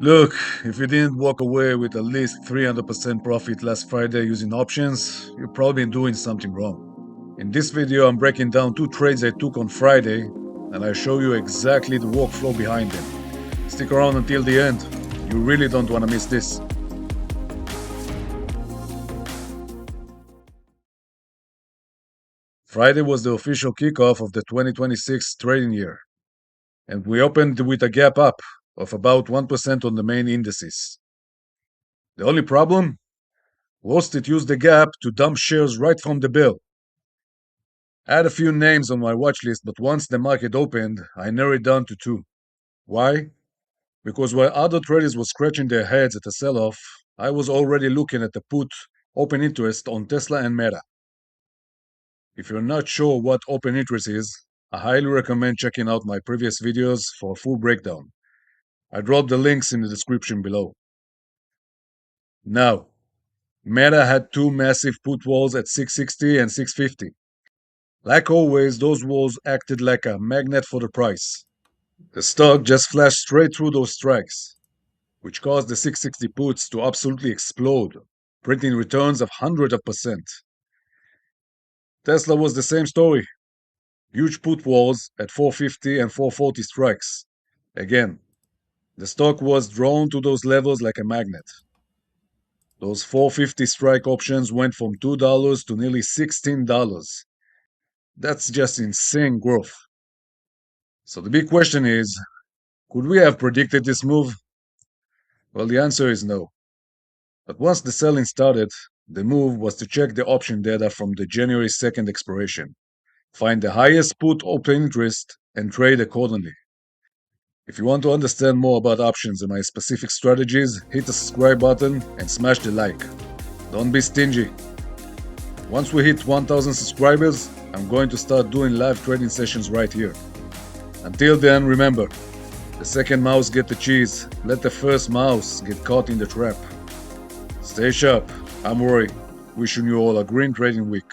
Look, if you didn't walk away with at least 300% profit last Friday using options, you're probably doing something wrong. In this video, I'm breaking down two trades I took on Friday, and I show you exactly the workflow behind them. Stick around until the end. You really don't want to miss this. Friday was the official kickoff of the 2026 trading year, and we opened with a gap up of about 1% on the main indices. The only problem? Wall Street used the gap to dump shares right from the bell. I had a few names on my watch list, but once the market opened, I narrowed it down to two. Why? Because while other traders were scratching their heads at the sell-off, I was already looking at the put open interest on Tesla and Meta. If you're not sure what open interest is, I highly recommend checking out my previous videos for a full breakdown. I dropped the links in the description below. Now, Meta had two massive put walls at 660 and 650. Like always, those walls acted like a magnet for the price. The stock just flashed straight through those strikes, which caused the 660 puts to absolutely explode, printing returns of hundreds of percent. Tesla was the same story. Huge put walls at 450 and 440 strikes. Again, the stock was drawn to those levels like a magnet. Those 450 strike options went from $2 to nearly $16. That's just insane growth. So the big question is, could we have predicted this move? Well, the answer is no. But once the selling started, the move was to check the option data from the January 2nd expiration, find the highest put open interest, and trade accordingly. If you want to understand more about options and my specific strategies, hit the subscribe button and smash the like. Don't be stingy. Once we hit 1000 subscribers, I'm going to start doing live trading sessions right here. Until then, remember, the second mouse get the cheese, let the first mouse get caught in the trap. Stay sharp. I'm Roei, wishing you all a green trading week.